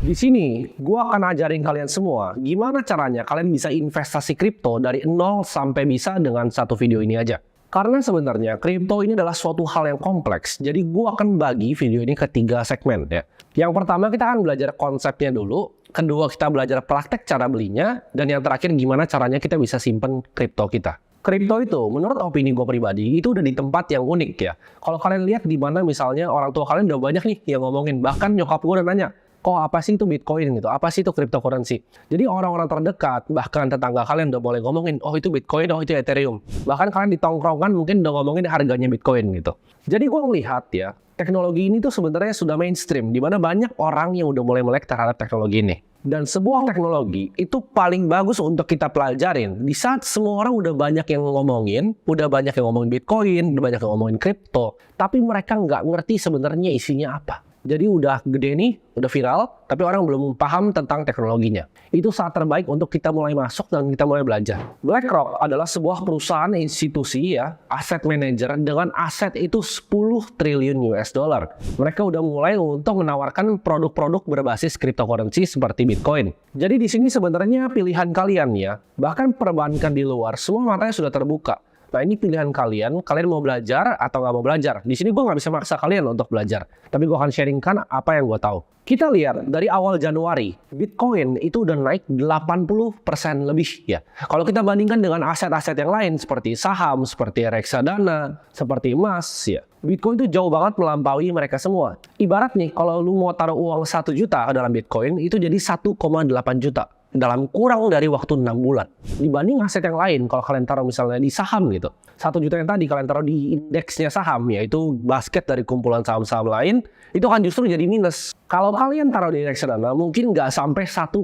Di sini, gua akan ajarin kalian semua gimana caranya kalian bisa investasi kripto dari 0 sampai bisa dengan satu video ini aja. Karena sebenarnya kripto ini adalah suatu hal yang kompleks, jadi gua akan bagi video ini ke 3 segmen ya. Yang pertama kita akan belajar konsepnya dulu, kedua kita belajar praktek cara belinya, dan yang terakhir gimana caranya kita bisa simpen kripto kita. Kripto itu, menurut opini gue pribadi, itu udah di tempat yang unik ya. Kalau kalian lihat di mana misalnya orang tua kalian udah banyak nih yang ngomongin, bahkan nyokap gue udah nanya, kok apa sih itu Bitcoin gitu, apa sih itu cryptocurrency. Jadi orang-orang terdekat, bahkan tetangga kalian udah mulai ngomongin, oh itu Bitcoin, oh itu Ethereum. Bahkan kalian di tongkrongan mungkin udah ngomongin harganya Bitcoin gitu. Jadi gue melihat ya, teknologi ini tuh sebenarnya sudah mainstream, di mana banyak orang yang udah mulai melek terhadap teknologi ini. Dan sebuah teknologi itu paling bagus untuk kita pelajarin di saat semua orang udah banyak yang ngomongin Bitcoin, udah banyak yang ngomongin kripto, tapi mereka nggak ngerti sebenarnya isinya apa. Jadi udah gede nih, udah viral, tapi orang belum paham tentang teknologinya. Itu saat terbaik untuk kita mulai masuk dan kita mulai belajar. BlackRock adalah sebuah perusahaan institusi ya, aset manager dengan aset itu 10 triliun US dollar. Mereka udah mulai untuk menawarkan produk-produk berbasis cryptocurrency seperti Bitcoin. Jadi di sini sebenarnya pilihan kalian ya, bahkan perbankan di luar, semua matanya sudah terbuka. Nah ini pilihan kalian mau belajar atau nggak mau belajar. Di sini gue nggak bisa maksa kalian untuk belajar, tapi gue akan sharingkan apa yang gue tahu. Kita lihat dari awal Januari, Bitcoin itu udah naik 80% lebih ya. Kalau kita bandingkan dengan aset-aset yang lain seperti saham, seperti reksadana, seperti emas ya. Bitcoin itu jauh banget melampaui mereka semua. Ibarat nih, kalau lu mau taruh uang 1 juta dalam Bitcoin, itu jadi 1,8 juta. Dalam kurang dari waktu 6 bulan. Dibanding aset yang lain, kalau kalian taruh misalnya di saham gitu. 1 juta yang tadi kalian taruh di indeksnya saham, yaitu basket dari kumpulan saham-saham lain, itu kan justru jadi minus. Kalau kalian taruh di reksadana, mungkin nggak sampai 1,1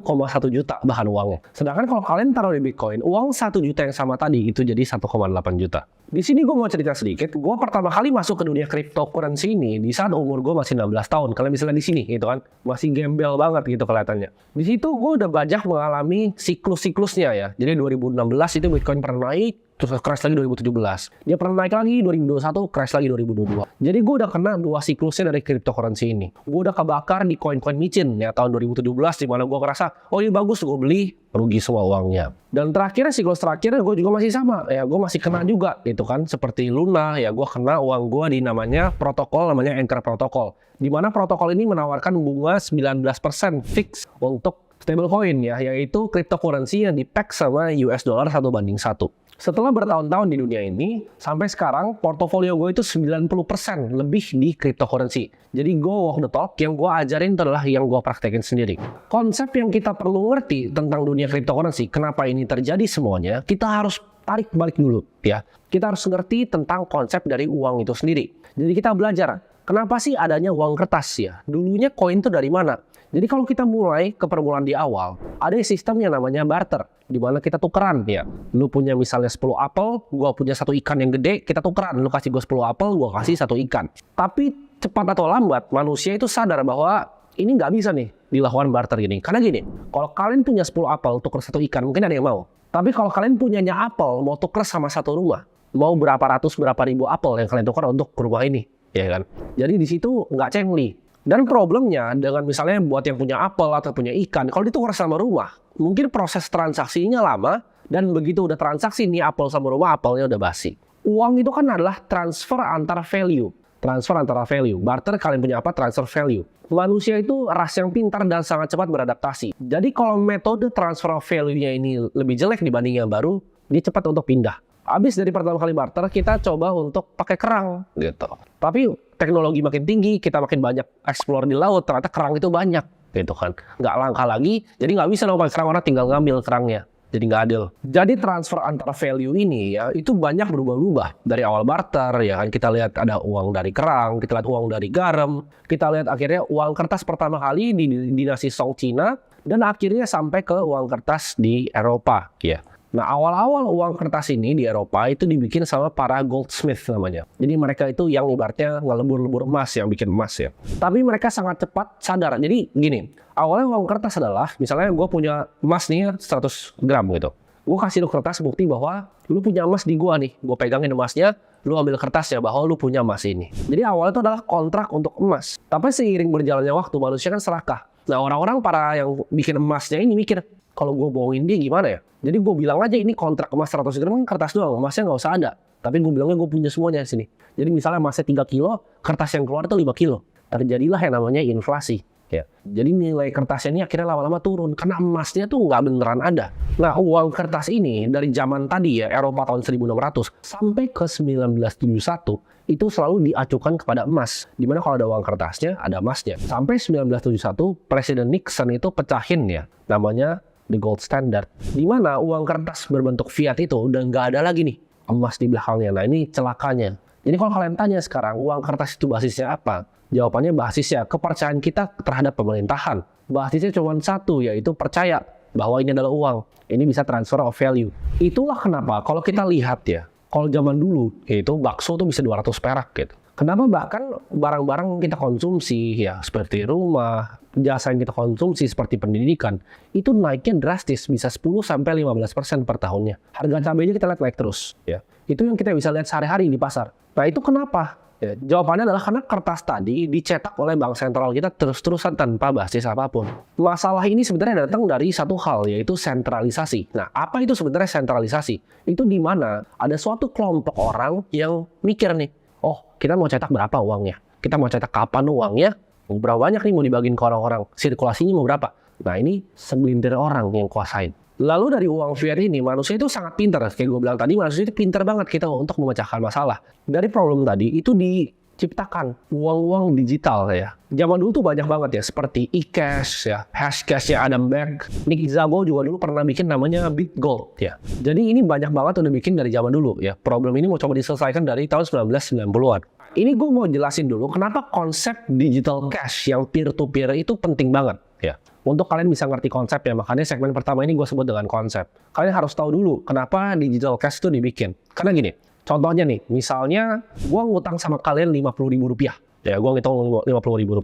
juta bahan uangnya. Sedangkan kalau kalian taruh di Bitcoin, uang 1 juta yang sama tadi, itu jadi 1,8 juta. Di sini gue mau cerita sedikit, gue pertama kali masuk ke dunia cryptocurrency ini di saat umur gue masih 16 tahun. Kalian bisa lihat di sini gitu kan, masih gembel banget gitu kelihatannya. Di situ gue udah banyak mengalami siklus-siklusnya ya. Jadi 2016 itu Bitcoin pernah naik, terus crash lagi 2017. Dia pernah naik lagi 2021, crash lagi 2022. Jadi gue udah kena 2 siklusnya dari cryptocurrency ini. Gue udah kebakar di koin-koin micin ya tahun 2017, di mana gue ngerasa, oh ini bagus, gue beli, rugi semua uangnya. Dan terakhirnya siklus terakhirnya gue juga masih sama ya, gue masih kena juga gitu kan, seperti Luna ya, gue kena uang gue di namanya protokol, namanya Anchor Protocol, di mana protokol ini menawarkan bunga 19% fix untuk stablecoin ya, yaitu cryptocurrency yang di-peg sama US dollar 1:1. Setelah bertahun-tahun di dunia ini, sampai sekarang portofolio gue itu 90% lebih di cryptocurrency. Jadi gue walk the talk, yang gue ajarin adalah yang gue praktekin sendiri. Konsep yang kita perlu ngerti tentang dunia cryptocurrency, kenapa ini terjadi semuanya, kita harus tarik balik dulu ya. Kita harus ngerti tentang konsep dari uang itu sendiri. Jadi kita belajar, kenapa sih adanya uang kertas ya? Dulunya koin itu dari mana? Jadi kalau kita mulai ke permulaan di awal, ada sistem yang namanya barter, di mana kita tukeran ya. Lu punya misalnya 10 apel, gua punya 1 ikan yang gede, kita tukeran. Lu kasih gua 10 apel, gua kasih 1 ikan. Tapi cepat atau lambat, manusia itu sadar bahwa ini nggak bisa nih dilakukan barter gini. Karena gini, kalau kalian punya 10 apel, tuker 1 ikan, mungkin ada yang mau. Tapi kalau kalian punyanya apel, mau tuker sama 1 rumah, mau berapa ratus, berapa ribu apel yang kalian tukar untuk rumah ini, ya kan? Jadi di situ nggak cengli. Dan problemnya dengan misalnya buat yang punya apel atau punya ikan, kalau ditukar sama rumah, mungkin proses transaksinya lama, dan begitu udah transaksi nih apel sama rumah, apelnya udah basi. Uang itu kan adalah transfer antara value. Transfer antara value. Barter kalian punya apa? Transfer value. Manusia itu ras yang pintar dan sangat cepat beradaptasi. Jadi kalau metode transfer value-nya ini lebih jelek dibanding yang baru, dia cepat untuk pindah. Habis dari pertama kali barter, kita coba untuk pakai kerang gitu. Tapi teknologi makin tinggi, kita makin banyak explore di laut, ternyata kerang itu banyak gitu kan. Nggak langka lagi, jadi nggak bisa dong pakai kerang, orang tinggal ngambil kerangnya. Jadi nggak adil. Jadi transfer antara value ini ya, itu banyak berubah-ubah. Dari awal barter ya kan, kita lihat ada uang dari kerang, kita lihat uang dari garam, kita lihat akhirnya uang kertas pertama kali di dinasti Song Cina, dan akhirnya sampai ke uang kertas di Eropa ya. Nah, awal-awal uang kertas ini di Eropa itu dibikin sama para goldsmith namanya. Jadi mereka itu yang ibaratnya ngelebur-lebur emas, yang bikin emas ya. Tapi mereka sangat cepat sadar. Jadi gini, awalnya uang kertas adalah, misalnya gue punya emas nih 100 gram gitu. Gue kasih lu kertas bukti bahwa lu punya emas di gua nih. Gue pegangin emasnya, lu ambil kertasnya bahwa lu punya emas ini. Jadi awalnya itu adalah kontrak untuk emas. Tapi seiring berjalannya waktu, manusia kan serakah. Nah, orang-orang para yang bikin emasnya ini mikir, kalau gue bohongin dia gimana ya? Jadi gue bilang aja ini kontrak emas 100 gram kan kertas doang, emasnya nggak usah ada. Tapi gue bilangnya gue punya semuanya di sini. Jadi misalnya emasnya 3 kilo, kertas yang keluar itu 5 kilo. Terjadilah yang namanya inflasi. Ya. Jadi nilai kertasnya ini akhirnya lama-lama turun karena emasnya tuh nggak beneran ada. Nah, uang kertas ini dari zaman tadi ya, Eropa tahun 1600 sampai ke 1971 itu selalu diacukan kepada emas. Dimana kalau ada uang kertasnya, ada emasnya. Sampai 1971, Presiden Nixon itu pecahin ya, namanya the gold standard. Dimana uang kertas berbentuk fiat itu udah nggak ada lagi nih emas di belakangnya. Nah, ini celakanya. Jadi kalau kalian tanya sekarang, uang kertas itu basisnya apa? Jawabannya basisnya kepercayaan kita terhadap pemerintahan. Basisnya cuma satu, yaitu percaya bahwa ini adalah uang. Ini bisa transfer of value. Itulah kenapa kalau kita lihat ya, kalau zaman dulu yaitu bakso tuh bisa 200 perak gitu. Kenapa bahkan barang-barang yang kita konsumsi ya seperti rumah, jasa yang kita konsumsi seperti pendidikan, itu naiknya drastis, bisa 10-15% per tahunnya. Harga cabainya kita lihat naik terus ya. Itu yang kita bisa lihat sehari-hari di pasar. Nah, itu kenapa? Ya, jawabannya adalah karena kertas tadi dicetak oleh bank sentral kita terus-terusan tanpa basis apapun. Masalah ini sebenarnya datang dari satu hal, yaitu sentralisasi. Nah, apa itu sebenarnya sentralisasi? Itu di mana ada suatu kelompok orang yang mikir nih, oh, kita mau cetak berapa uangnya? Kita mau cetak kapan uangnya? Berapa banyak nih mau dibagiin ke orang-orang? Sirkulasinya mau berapa? Nah, ini segelintir orang yang kuasain. Lalu dari uang fiat ini, manusia itu sangat pintar. Kayak gue bilang tadi, manusia itu pintar banget kita untuk memecahkan masalah. Dari problem tadi, itu diciptakan uang-uang digital ya. Zaman dulu tuh banyak banget ya, seperti e-cash ya, hashcash ya, Adam Back. Nick Szabo juga dulu pernah bikin namanya BitGold ya. Jadi ini banyak banget udah bikin dari zaman dulu ya. Problem ini mau coba diselesaikan dari tahun 1990-an. Ini gue mau jelasin dulu kenapa konsep digital cash yang peer-to-peer itu penting banget ya. Untuk kalian bisa ngerti konsep ya, makanya segmen pertama ini gue sebut dengan konsep. Kalian harus tahu dulu kenapa digital cash itu dibikin. Karena gini, contohnya nih, misalnya gue ngutang sama kalian Rp50.000. Ya, gue ngitung Rp50.000.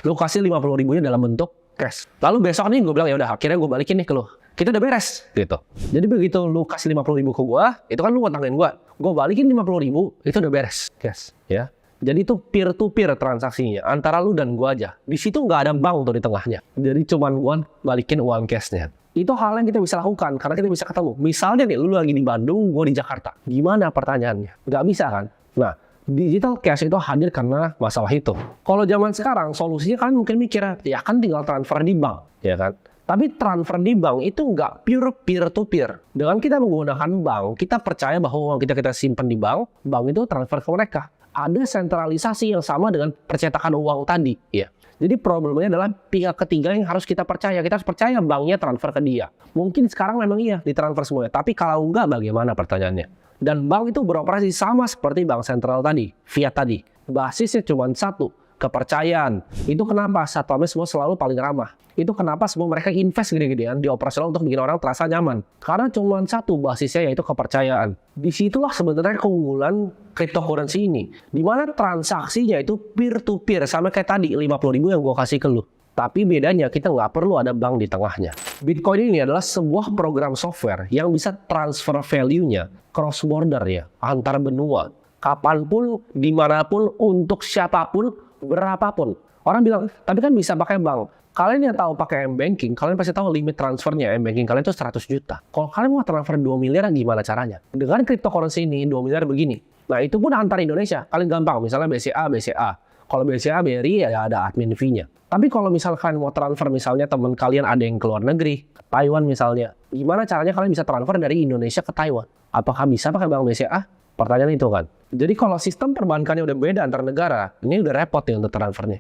Lu kasih Rp50.000-nya dalam bentuk cash. Lalu besok nih gue bilang, ya udah akhirnya gue balikin nih ke lu. Kita udah beres gitu. Jadi begitu lu kasih Rp50.000 ke gue, itu kan lu ngutangin gue. Gue balikin Rp50.000, itu udah beres cash ya. Jadi itu peer-to-peer transaksinya antara lu dan gua aja. Di situ nggak ada bank tuh di tengahnya. Jadi cuman gua balikin uang cashnya. Itu hal yang kita bisa lakukan karena kita bisa ketemu. Misalnya nih, lu lagi di Bandung, gua di Jakarta. Gimana pertanyaannya? Nggak bisa kan? Nah, digital cash itu hadir karena masalah itu. Kalau zaman sekarang, solusinya kan mungkin mikir, ya kan tinggal transfer di bank, ya kan? Tapi transfer di bank itu nggak pure peer-to-peer. Dengan kita menggunakan bank, kita percaya bahwa uang kita simpan di bank itu transfer ke mereka. Ada sentralisasi yang sama dengan percetakan uang tadi ya. Jadi problemnya adalah pihak ketiga yang harus kita percaya. Kita harus percaya banknya transfer ke dia. Mungkin sekarang memang iya ditransfer semuanya, tapi kalau enggak bagaimana pertanyaannya? Dan bank itu beroperasi sama seperti bank sentral tadi, fiat tadi. Basisnya cuma satu, kepercayaan. Itu kenapa satpamnya semua selalu paling ramah. Itu kenapa semua mereka invest gede-gedean di operasional untuk bikin orang terasa nyaman. Karena cuma satu basisnya, yaitu kepercayaan. Disitulah sebenarnya keunggulan cryptocurrency ini. Dimana transaksinya itu peer-to-peer. Sama kayak tadi, 50.000 yang gue kasih ke lu. Tapi bedanya kita nggak perlu ada bank di tengahnya. Bitcoin ini adalah sebuah program software yang bisa transfer value-nya cross border ya, antar benua. Kapanpun, dimanapun, untuk siapapun, berapapun. Orang bilang, tapi kan bisa pakai bank. Kalian yang tahu pakai M-Banking, kalian pasti tahu limit transfernya M-Banking kalian itu 100 juta. Kalau kalian mau transfer 2 miliar, gimana caranya? Dengan cryptocurrency ini, 2 miliar begini. Nah, itu pun antar Indonesia. Kalian gampang, misalnya BCA. Kalau BCA, BRI, ya ada admin fee-nya. Tapi kalau misalkan mau transfer, misalnya teman kalian ada yang ke luar negeri, Taiwan misalnya, gimana caranya kalian bisa transfer dari Indonesia ke Taiwan? Apakah bisa pakai bank BCA? Pertanyaan itu kan. Jadi kalau sistem perbankannya udah beda antar negara, ini udah repot nih untuk transfernya.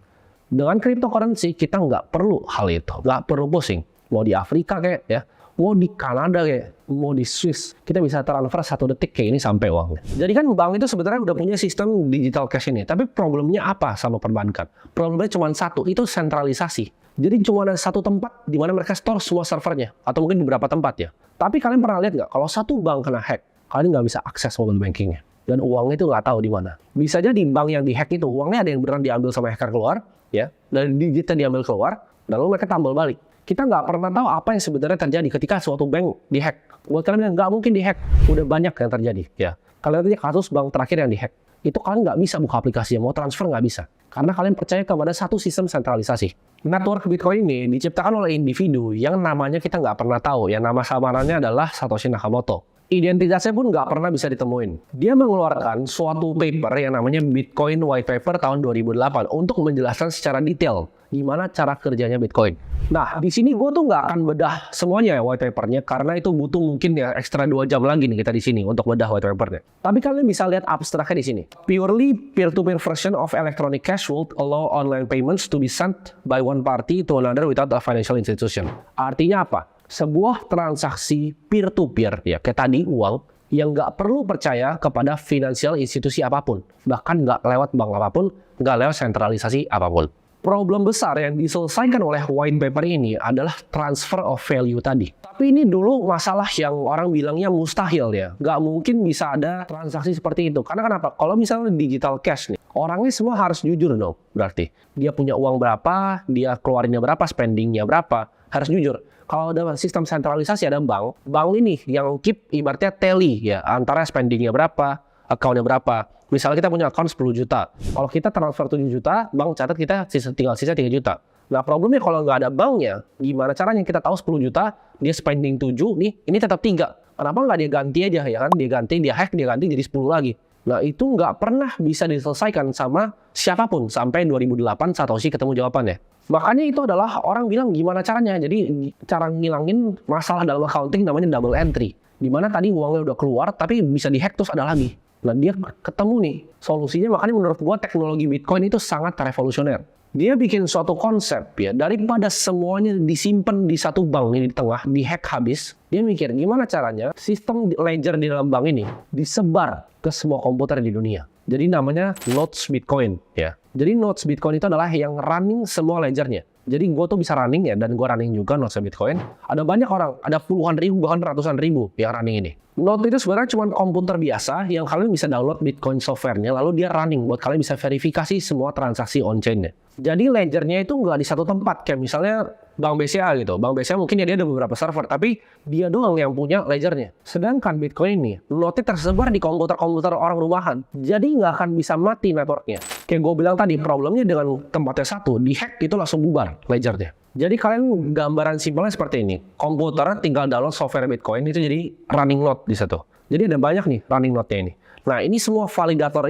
Dengan cryptocurrency kita nggak perlu hal itu, nggak perlu pusing. Mau di Afrika kayak ya, mau di Kanada kayak, mau di Swiss, kita bisa transfer 1 detik kayak ini sampai uangnya. Jadi kan bank itu sebenarnya udah punya sistem digital cash ini, tapi problemnya apa sama perbankan? Problemnya cuma satu, itu sentralisasi. Jadi cuma ada satu tempat di mana mereka store semua servernya, atau mungkin beberapa tempat ya. Tapi kalian pernah lihat nggak, kalau satu bank kena hack, kalian nggak bisa akses mobile bankingnya. Dan uangnya itu nggak tahu di mana. Bisa jadi bank yang dihack itu, uangnya ada yang beneran diambil sama hacker keluar, ya, dan digitnya diambil keluar, lalu mereka tambal balik. Kita nggak pernah tahu apa yang sebenarnya terjadi ketika suatu bank dihack. Buat kalian yang nggak mungkin dihack, udah banyak yang terjadi, ya. Kalian lihat kasus bank terakhir yang dihack. itu kalian nggak bisa buka aplikasi, mau transfer nggak bisa. Karena kalian percaya kepada satu sistem sentralisasi. Network Bitcoin ini diciptakan oleh individu yang namanya kita nggak pernah tahu, yang nama samarannya adalah Satoshi Nakamoto. Identitasnya pun nggak pernah bisa ditemuin. Dia mengeluarkan suatu paper yang namanya Bitcoin White Paper tahun 2008 untuk menjelaskan secara detail gimana cara kerjanya Bitcoin. Nah, di sini gue tuh nggak akan bedah semuanya ya white papernya, karena itu butuh mungkin ya ekstra 2 jam lagi nih kita di sini untuk bedah white papernya. Tapi kalian bisa lihat abstraknya di sini. Purely peer-to-peer version of electronic cash would allow online payments to be sent by one party to another without a financial institution. Artinya apa? Sebuah transaksi peer-to-peer, ya kayak tadi uang, yang nggak perlu percaya kepada finansial institusi apapun. Bahkan nggak lewat bank apapun, nggak lewat sentralisasi apapun. Problem besar yang diselesaikan oleh white paper ini adalah transfer of value tadi. Tapi ini dulu masalah yang orang bilangnya mustahil ya. Nggak mungkin bisa ada transaksi seperti itu. Karena kenapa? Kalau misalnya digital cash nih, orangnya semua harus jujur dong. Berarti dia punya uang berapa, dia keluarinnya berapa, spendingnya berapa, harus jujur. Kalau ada sistem sentralisasi, ada bank ini yang keep ibaratnya tally ya, antara spendingnya berapa, account-nya berapa. Misalnya kita punya account 10 juta. Kalau kita transfer 7 juta, bank catat kita tinggal sisa 3 juta. Nah problemnya kalau nggak ada banknya, gimana caranya kita tahu 10 juta, dia spending 7, nih ini tetap 3. Kenapa nggak dia ganti aja ya kan? Dia hack, dia ganti jadi 10 lagi. Nah itu nggak pernah bisa diselesaikan sama siapapun sampai 2008 Satoshi ketemu jawabannya. Makanya itu adalah orang bilang gimana caranya. Jadi cara ngilangin masalah dalam accounting namanya double entry. Dimana tadi uangnya udah keluar tapi bisa dihack terus ada lagi. Nah dia ketemu nih solusinya, makanya menurut gua teknologi Bitcoin itu sangat revolusioner. Dia bikin suatu konsep ya, daripada semuanya disimpan di satu bank ini di tengah, dihack habis, dia mikir gimana caranya sistem ledger di dalam bank ini disebar ke semua komputer di dunia. Jadi namanya nodes Bitcoin ya. Jadi nodes Bitcoin itu adalah yang running semua ledgernya. Jadi gue tuh bisa running ya, dan gue running juga nodes Bitcoin. Ada banyak orang, ada puluhan ribu bahkan ratusan ribu yang running ini. Node itu sebenarnya cuma komputer biasa yang kalian bisa download Bitcoin software-nya, lalu dia running buat kalian bisa verifikasi semua transaksi on-chain-nya. Jadi ledgernya itu nggak di satu tempat, kayak misalnya Bank BCA gitu. Bank BCA mungkin ya dia ada beberapa server, tapi dia doang yang punya ledgernya. Sedangkan Bitcoin ini, node-nya tersebar di komputer-komputer orang rumahan. Jadi nggak akan bisa mati networknya. Kayak gue bilang tadi, problemnya dengan tempatnya satu, di-hack itu langsung bubar ledgernya. Jadi kalian gambaran simpelnya seperti ini. Komputer tinggal download software Bitcoin itu jadi running node di situ. Jadi ada banyak nih running node-nya ini. Nah ini semua validator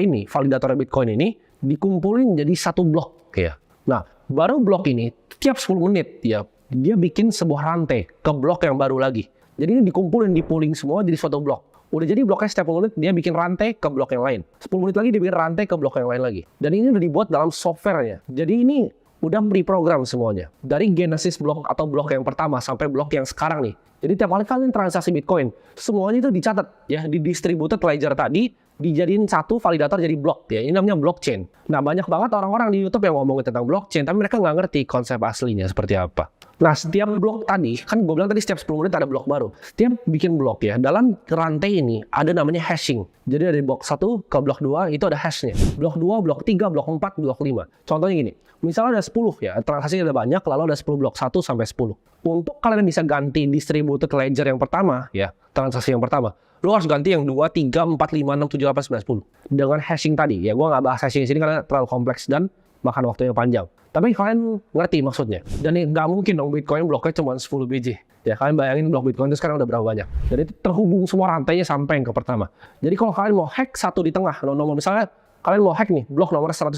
Bitcoin ini dikumpulin jadi satu blok ya. Nah baru blok ini tiap 10 menit ya dia bikin sebuah rantai ke blok yang baru lagi. Jadi ini dikumpulin, di-pooling semua jadi suatu blok. Udah jadi bloknya setiap 10 menit dia bikin rantai ke blok yang lain. 10 menit lagi dia bikin rantai ke blok yang lain lagi. Dan ini udah dibuat dalam software-nya. Jadi ini udah pre-program semuanya. Dari genesis blok atau blok yang pertama sampai blok yang sekarang nih. Jadi tiap kali kalian transaksi Bitcoin, semuanya itu dicatat ya di distributed ledger tadi, dijadiin satu validator jadi blok ya. Ini namanya blockchain. Nah banyak banget orang-orang di YouTube yang ngomongin tentang blockchain, tapi mereka nggak ngerti konsep aslinya seperti apa. Nah setiap blok tadi, kan gue bilang tadi setiap 10 menit ada blok baru. Setiap bikin blok ya, dalam rantai ini ada namanya hashing. Jadi dari blok 1 ke blok 2 itu ada hashnya. Blok 2, blok 3, blok 4, blok 5. Contohnya gini, misalnya ada 10 ya, transaksinya ada banyak, lalu ada 10 blok 1 sampai 10. Untuk kalian bisa ganti distributed ledger yang pertama ya, transaksi yang pertama, lu harus ganti yang 2, 3, 4, 5, 6, 7, 8, 9, 10. Dengan hashing tadi ya, gue nggak bahas hashing di sini karena terlalu kompleks dan makan waktu yang panjang. Tapi kalian ngerti maksudnya. Dan nggak mungkin dong Bitcoin bloknya cuma 10 biji. Ya kalian bayangin blok Bitcoin itu sekarang udah berapa banyak. Jadi itu terhubung semua rantainya sampai yang ke pertama. Jadi kalau kalian mau hack satu di tengah, nomor misalnya kalian mau hack nih blok nomor 120.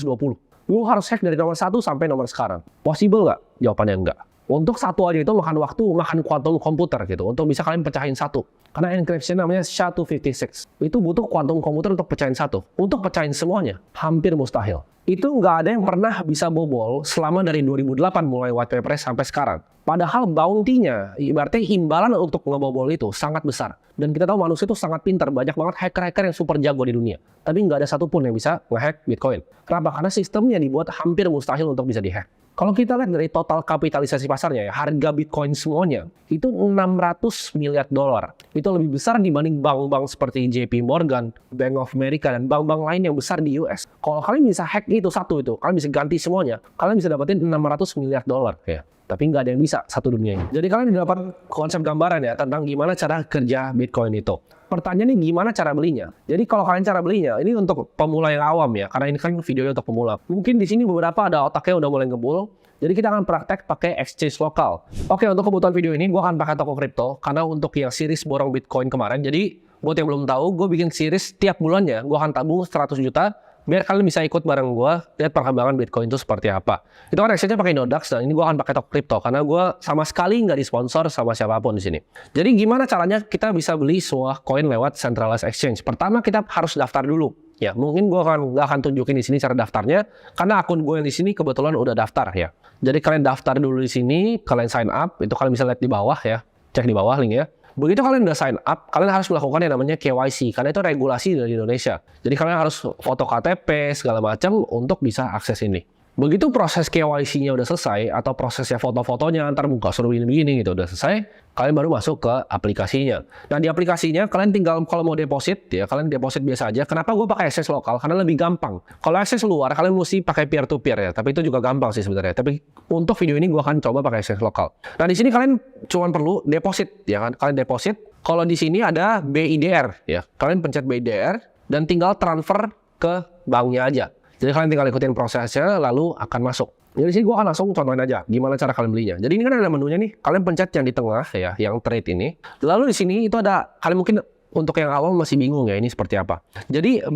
Lu harus hack dari nomor 1 sampai nomor sekarang. Possible nggak? Jawabannya enggak. Untuk satu aja itu makan waktu, makan quantum komputer gitu. Untuk bisa kalian pecahin satu. Karena encryption namanya SHA-256. Itu butuh quantum komputer untuk pecahin satu. Untuk pecahin semuanya, hampir mustahil. Itu nggak ada yang pernah bisa bobol selama dari 2008 mulai white paper sampai sekarang. Padahal bounty-nya, ibaratnya imbalan untuk ngebobol itu sangat besar. Dan kita tahu manusia itu sangat pintar, banyak banget hacker-hacker yang super jago di dunia. Tapi nggak ada satupun yang bisa nge-hack Bitcoin. Kenapa? Karena sistemnya dibuat hampir mustahil untuk bisa di-hack. Kalau kita lihat dari total kapitalisasi pasarnya ya, harga Bitcoin semuanya itu 600 miliar dolar. Itu lebih besar dibanding bank-bank seperti JP Morgan, Bank of America, dan bank-bank lain yang besar di US. Kalau kalian bisa hack itu satu itu, kalian bisa ganti semuanya, kalian bisa dapetin 600 miliar dolar ya. tapi nggak ada yang bisa satu dunia ini. Jadi kalian udah dapat konsep gambaran ya tentang gimana cara kerja Bitcoin itu. Pertanyaannya gimana cara belinya? Jadi kalau kalian cara belinya, ini untuk pemula yang awam ya, karena ini kan videonya untuk pemula. Mungkin di sini beberapa ada otaknya udah mulai ngebul. Jadi kita akan praktek pakai exchange lokal. Oke, untuk kebutuhan video ini gue akan pakai toko kripto, karena untuk yang series borong Bitcoin kemarin, jadi buat yang belum tahu, gue bikin series tiap bulannya, gue akan tabung 100 juta, biar kalian bisa ikut bareng gue, lihat perkembangan Bitcoin itu seperti apa. Itu kan exchange-nya pakai Nodax, dan ini gue akan pakai toko kripto, karena gue sama sekali nggak disponsor sama siapapun di sini. Jadi gimana caranya kita bisa beli sebuah koin lewat centralized exchange? Pertama kita harus daftar dulu. Ya, mungkin gue nggak akan tunjukin di sini cara daftarnya, karena akun gue yang di sini kebetulan udah daftar ya. Jadi kalian daftar dulu di sini, kalian sign up, itu kalian bisa lihat di bawah ya, cek di bawah linknya. Begitu kalian udah sign up, kalian harus melakukan yang namanya KYC, karena itu regulasi dari Indonesia. Jadi kalian harus foto KTP segala macam untuk bisa akses ini. Begitu proses KYC-nya udah selesai, atau prosesnya foto-fotonya, antar muka suruh begini gitu udah selesai, kalian baru masuk ke aplikasinya. Nah di aplikasinya kalian tinggal kalau mau deposit ya, kalian deposit biasa aja. Kenapa gue pakai akses lokal? Karena lebih gampang. Kalau akses luar kalian mesti pakai peer to peer ya, tapi itu juga gampang sih sebenarnya. Tapi untuk video ini gue akan coba pakai akses lokal. Nah di sini kalian cuma perlu deposit ya kan, kalian deposit. Kalau di sini ada BIDR ya, kalian pencet BIDR dan tinggal transfer ke banknya aja. Jadi kalian tinggal ikutin prosesnya, lalu akan masuk. Jadi di sini gue akan langsung contohin aja gimana cara kalian belinya. Jadi ini kan ada menunya nih, kalian pencet yang di tengah ya, yang trade ini. Lalu di sini itu ada, kalian mungkin untuk yang awal masih bingung ya ini seperti apa. Jadi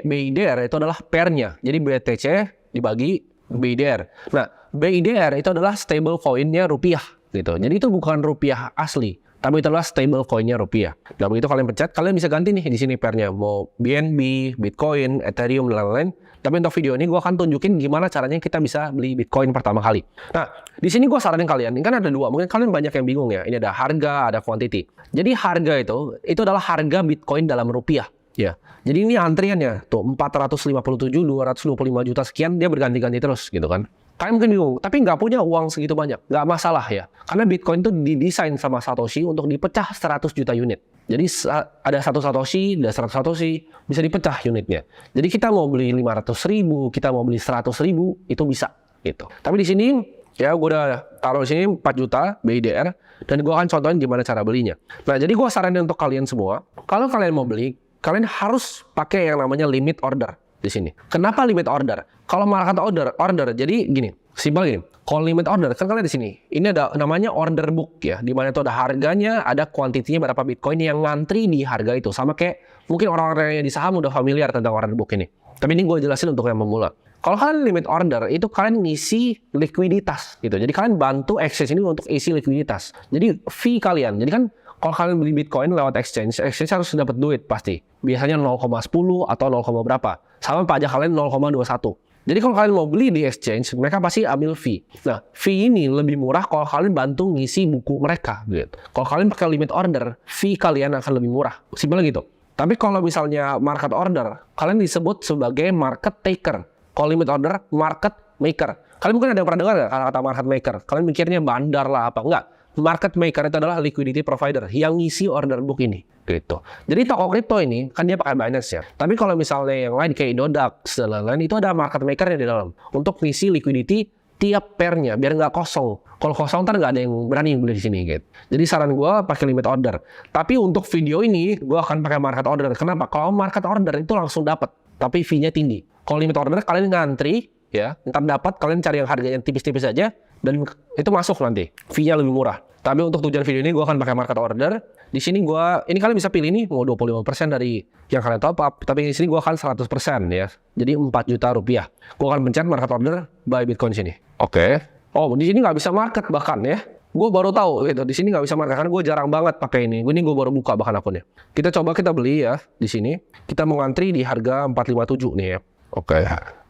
BIDR itu adalah pairnya. Jadi BTC dibagi BIDR. Nah BIDR itu adalah stable coinnya rupiah gitu. Jadi itu bukan rupiah asli, tapi itu adalah stable coinnya rupiah. Nah begitu kalian pencet, kalian bisa ganti nih di sini pairnya, mau BNB, Bitcoin, Ethereum dan lain-lain. Tapi untuk video ini gue akan tunjukin gimana caranya kita bisa beli Bitcoin pertama kali. Nah di sini gue saranin kalian, ini kan ada dua, mungkin kalian banyak yang bingung ya. Ini ada harga, ada quantity. Jadi harga itu adalah harga Bitcoin dalam rupiah. Ya, jadi ini antriannya tuh 457, 225 juta sekian, dia berganti-ganti terus gitu kan. Kalian mungkin bingung, tapi nggak punya uang segitu banyak, nggak masalah ya. Karena Bitcoin itu didesain sama Satoshi untuk dipecah 100 juta unit. Jadi ada 1 Satoshi, ada 100 Satoshi, bisa dipecah unitnya. Jadi kita mau beli 500.000, kita mau beli 100.000, itu bisa gitu. Tapi di sini ya gue udah taruh di sini 4 juta BIDR, dan gue akan contohin gimana cara belinya. Nah jadi gue saranin untuk kalian semua, kalau kalian mau beli, kalian harus pakai yang namanya limit order di sini. Kenapa limit order? Kalau market order, jadi gini, simpel gini. Kalau limit order, kan kalian di sini, ini ada namanya order book ya, di mana itu ada harganya, ada kuantitinya berapa Bitcoin yang ngantri di harga itu. Sama kayak mungkin orang-orang yang di saham udah familiar tentang order book ini. Tapi ini gue jelasin untuk yang pemula. Kalau kalian limit order, itu kalian ngisi likuiditas gitu. Jadi kalian bantu exchange ini untuk isi likuiditas. Jadi fee kalian, jadi kan kalau kalian beli Bitcoin lewat exchange harus dapat duit pasti. Biasanya 0,10 atau 0, berapa. Sama pajak kalian 0,21. Jadi kalau kalian mau beli di exchange, mereka pasti ambil fee. Nah, fee ini lebih murah kalau kalian bantu ngisi buku mereka gitu. Kalau kalian pakai limit order, fee kalian akan lebih murah. Simpel gitu. Tapi kalau misalnya market order, kalian disebut sebagai market taker. Kalau limit order, market maker. Kalian mungkin ada yang pernah dengar nggak kata-kata market maker? Kalian mikirnya bandar lah apa? Enggak. Market maker itu adalah liquidity provider yang ngisi order book ini gitu. Jadi toko kripto ini kan dia pakai Binance ya. Tapi kalau misalnya yang lain kayak Nodax dan lain-lain, itu ada market maker di dalam untuk ngisi liquidity tiap pairnya biar nggak kosong. Kalau kosong ntar nggak ada yang berani beli di sini gitu. Jadi saran gue pakai limit order. Tapi untuk video ini gue akan pakai market order. Kenapa? Kalau market order itu langsung dapat, tapi fee-nya tinggi. Kalau limit order kalian ngantri ya, ntar dapat, kalian cari yang harganya tipis-tipis aja, dan itu masuk nanti. Fee-nya lebih murah. Tapi untuk tujuan video ini gue akan pakai market order. Di sini ini kalian bisa pilih nih mau 25% dari yang kalian top up. Tapi di sini gue akan 100% ya. Jadi 4 juta rupiah. Gue akan pencet market order buy Bitcoin sini. Oke. Oh di sini nggak bisa market bahkan ya. Gue baru tahu gitu. Di sini nggak bisa market karena gue jarang banget pakai ini. Ini gue baru buka bahkan akunnya. Kita beli ya di sini. Kita mau ngantri di harga 457 nih ya. Oke.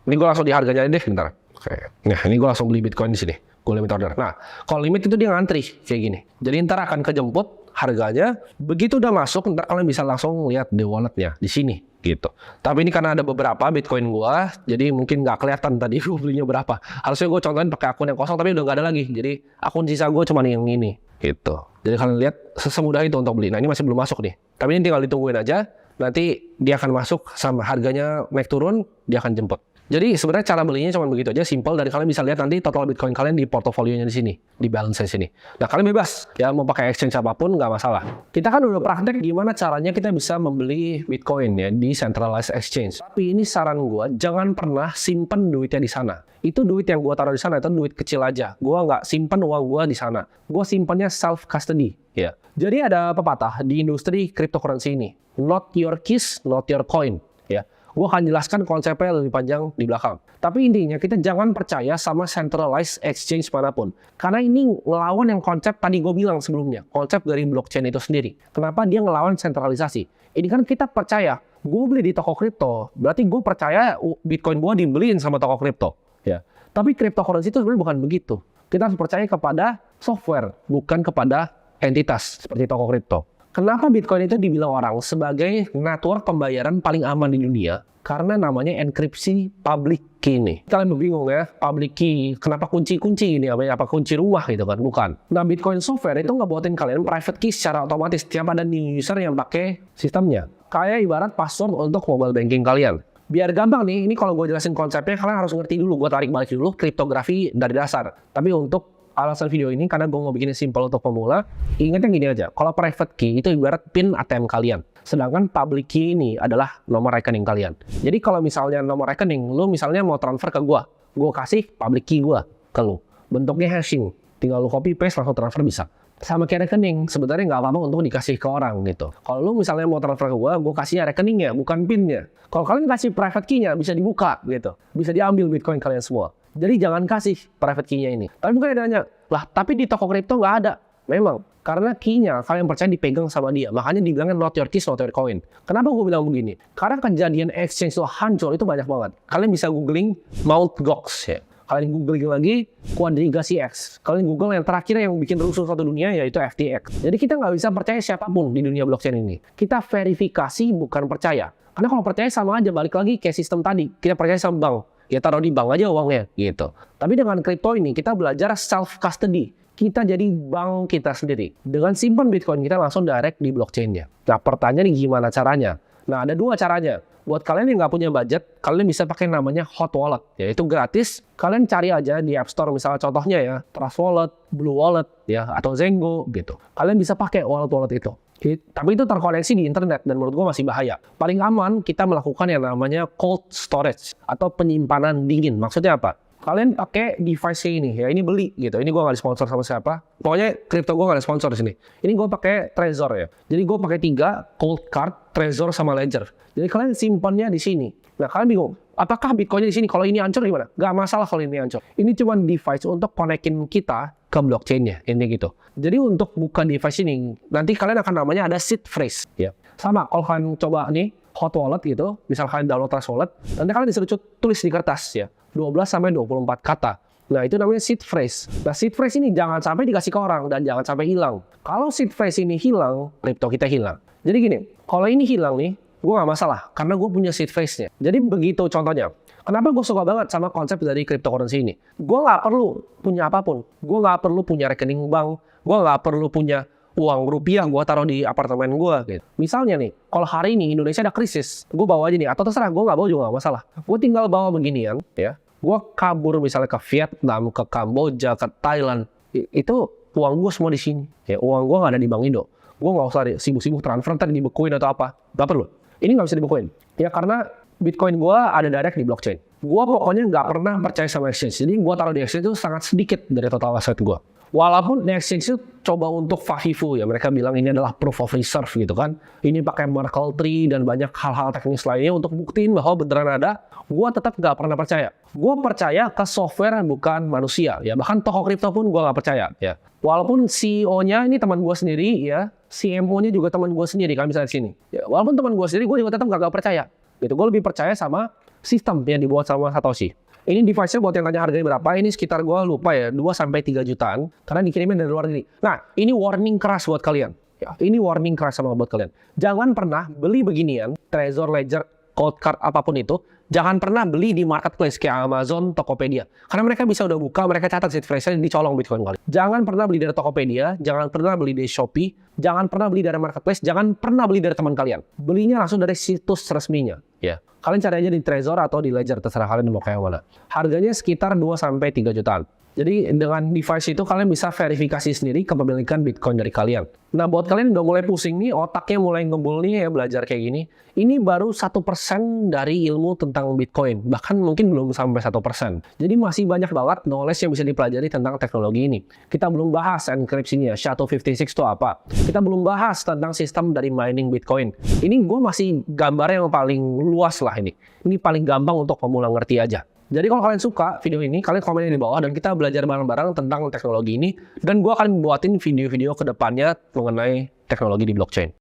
Ini gue langsung di harganya deh bentar. Oke. Nah ini gue langsung beli Bitcoin di sini. Gue limit order. Nah, kalau limit itu dia ngantri kayak gini. Jadi ntar akan kejemput harganya. Begitu udah masuk, ntar kalian bisa langsung lihat di walletnya di sini gitu. Tapi ini karena ada beberapa Bitcoin gua, jadi mungkin nggak kelihatan tadi gue belinya berapa. Harusnya gue contohin pakai akun yang kosong, tapi udah nggak ada lagi. Jadi akun sisa gue cuma yang ini gitu. Jadi kalian lihat semudah itu untuk beli. Nah ini masih belum masuk nih. Tapi ini tinggal ditungguin aja. Nanti dia akan masuk sama harganya naik turun, dia akan jemput. Jadi sebenarnya cara belinya cuma begitu aja, simple. Dan kalian bisa lihat nanti total Bitcoin kalian di portofolionya di sini, di balance di sini. Nah, kalian bebas ya mau pakai exchange apapun nggak masalah. Kita kan udah praktek gimana caranya kita bisa membeli Bitcoin ya di centralized exchange. Tapi ini saran gue, jangan pernah simpen duitnya di sana. Itu duit yang gue taruh di sana itu duit kecil aja. Gue nggak simpen uang gue di sana. Gue simpennya self custody ya. Jadi ada pepatah di industri cryptocurrency ini, not your keys, not your coin ya. Gue akan jelaskan konsepnya lebih panjang di belakang. Tapi intinya kita jangan percaya sama centralized exchange manapun. Karena ini ngelawan yang konsep tadi gue bilang sebelumnya. Konsep dari blockchain itu sendiri. Kenapa dia ngelawan sentralisasi? Ini kan kita percaya, gue beli di toko kripto, berarti gue percaya Bitcoin gue dibeliin sama toko kripto. Ya. Tapi cryptocurrency itu sebenarnya bukan begitu. Kita harus percaya kepada software, bukan kepada entitas seperti toko kripto. Kenapa Bitcoin itu dibilang orang sebagai network pembayaran paling aman di dunia? Karena namanya enkripsi public key nih. Kalian bingung ya, public key, kenapa kunci-kunci ini? Apa kunci rumah gitu kan? Bukan. Nah, Bitcoin software itu nggak buatin kalian private key secara otomatis. Setiap ada new user yang pakai sistemnya. Kayak ibarat password untuk mobile banking kalian. Biar gampang nih, ini kalau gue jelasin konsepnya, kalian harus ngerti dulu. Gue tarik balik dulu kriptografi dari dasar. Tapi untuk alasan video ini, karena gue mau bikin simple untuk pemula, ingat yang gini aja, kalau private key itu ibarat PIN ATM kalian, sedangkan public key ini adalah nomor rekening kalian. Jadi kalau misalnya nomor rekening, lu misalnya mau transfer ke gue kasih public key gue ke lu, bentuknya hashing, tinggal lu copy paste langsung transfer bisa. Sama kayak rekening, sebenarnya nggak apa-apa untuk dikasih ke orang gitu. Kalau lu misalnya mau transfer ke gue kasihnya rekeningnya, bukan PIN-nya. Kalau kalian kasih private key-nya, bisa dibuka gitu, bisa diambil Bitcoin kalian semua. Jadi jangan kasih private key-nya ini. Tapi mungkin ada nanya, lah tapi di toko kripto nggak ada. Memang, karena key-nya kalian percaya dipegang sama dia. Makanya dibilangnya not your keys, not your coin. Kenapa gue bilang begini? Karena kejadian exchange itu hancur itu banyak banget. Kalian bisa googling Mt. Gox ya. Kalian googling lagi Quadriga CX. Kalian google yang terakhir yang bikin rusuh satu dunia yaitu FTX. Jadi kita nggak bisa percaya siapapun di dunia blockchain ini. Kita verifikasi bukan percaya. Karena kalau percaya sama aja balik lagi kayak sistem tadi. Kita percaya sama bank. Ya taruh di bank aja uangnya gitu. Tapi dengan kripto ini kita belajar self custody. Kita jadi bank kita sendiri. Dengan simpan Bitcoin kita langsung direct di blockchain-nya. Nah pertanyaannya gimana caranya? Nah ada dua caranya. Buat kalian yang nggak punya budget, kalian bisa pakai namanya Hot Wallet. Yaitu gratis. Kalian cari aja di App Store misalnya contohnya ya. Trust Wallet, Blue Wallet ya atau Zengo gitu. Kalian bisa pakai wallet-wallet itu. Tapi itu terkoneksi di internet dan menurut gue masih bahaya. Paling aman kita melakukan yang namanya cold storage atau penyimpanan dingin. Maksudnya apa? Kalian pakai device ini ya, ini beli gitu. Ini gue nggak disponsor sama siapa. Pokoknya kripto gue nggak ada sponsor di sini. Ini gue pakai Trezor ya. Jadi gue pakai 3 cold card, Trezor sama Ledger. Jadi kalian simpannya di sini. Nah kalian bingung, apakah Bitcoinnya di sini? Kalau ini hancur gimana? Gak masalah kalau ini hancur. Ini cuma device untuk konekin kita ke blockchain-nya, ini gitu. Jadi untuk buka device ini, nanti kalian akan namanya ada seed phrase. Ya. Sama, kalau kalian coba nih, Hot Wallet gitu, misal kalian download Trust Wallet, nanti kalian disuruh tulis di kertas ya, 12-24 kata. Nah itu namanya seed phrase. Nah seed phrase ini jangan sampai dikasih ke orang dan jangan sampai hilang. Kalau seed phrase ini hilang, kripto kita hilang. Jadi gini, kalau ini hilang nih, gue gak masalah, karena gue punya seed phrase-nya. Jadi begitu contohnya. Kenapa gue suka banget sama konsep dari cryptocurrency ini? Gue nggak perlu punya apapun. Gue nggak perlu punya rekening bank. Gue nggak perlu punya uang rupiah gue taruh di apartemen gue. Gitu. Misalnya nih, kalau hari ini Indonesia ada krisis, gue bawa aja nih. Atau terserah, gue nggak bawa juga nggak masalah. Gue tinggal bawa beginian, ya. Gue kabur misalnya ke Vietnam, ke Kamboja, ke Thailand. Itu uang gue semua di sini. Ya, uang gue nggak ada di Bank Indo. Gue nggak usah sibuk-sibuk transfer ntar dibekuin atau apa. Nggak perlu. Ini nggak bisa dibekuin. Ya karena Bitcoin gue ada direct di blockchain. Gue pokoknya nggak pernah percaya sama exchange. Jadi gue taruh di exchange itu sangat sedikit dari total aset gue. Walaupun di exchange itu coba untuk FAFIFU ya. Mereka bilang ini adalah proof of reserve gitu kan. Ini pakai Merkle tree dan banyak hal-hal teknis lainnya untuk buktiin bahwa beneran ada. Gue tetap nggak pernah percaya. Gue percaya ke software bukan manusia. Ya bahkan toko kripto pun gue nggak percaya. Ya walaupun CEO-nya ini teman gue sendiri ya. CMO-nya juga teman gue sendiri. Kalian bisa di sini. Ya walaupun teman gue sendiri, gue juga tetap nggak percaya. Gitu. Gue lebih percaya sama sistem yang dibuat sama Satoshi. Ini device-nya buat yang tanya harganya berapa, ini sekitar gue lupa ya, 2-3 jutaan. Karena dikirimnya dari luar negeri. Nah, ini warning keras buat kalian. Ya, ini warning keras sama buat kalian. Jangan pernah beli beginian, Trezor, Ledger, Cold Card, apapun itu. Jangan pernah beli di marketplace kayak Amazon, Tokopedia. Karena mereka bisa udah buka, mereka catat seed phrase-nya, dicolong Bitcoin kali. Jangan pernah beli dari Tokopedia, jangan pernah beli dari Shopee, jangan pernah beli dari marketplace, jangan pernah beli dari teman kalian. Belinya langsung dari situs resminya. ya. Kalian cari aja di Trezor atau di Ledger, terserah kalian mau kayak mana. Harganya sekitar 2-3 jutaan. Jadi dengan device itu kalian bisa verifikasi sendiri kepemilikan Bitcoin dari kalian. Nah buat kalian udah mulai pusing nih, otaknya mulai ngebul nih ya belajar kayak gini. Ini baru 1% dari ilmu tentang Bitcoin. Bahkan mungkin belum sampai 1%. Jadi masih banyak banget knowledge yang bisa dipelajari tentang teknologi ini. Kita belum bahas enkripsinya, SHA-256 itu apa. Kita belum bahas tentang sistem dari mining Bitcoin. Ini gue masih gambar yang paling luas lah ini. Ini paling gampang untuk pemula ngerti aja. Jadi kalau kalian suka video ini, kalian komen di bawah dan kita belajar bareng-bareng tentang teknologi ini. Dan gue akan buatin video-video ke depannya mengenai teknologi di blockchain.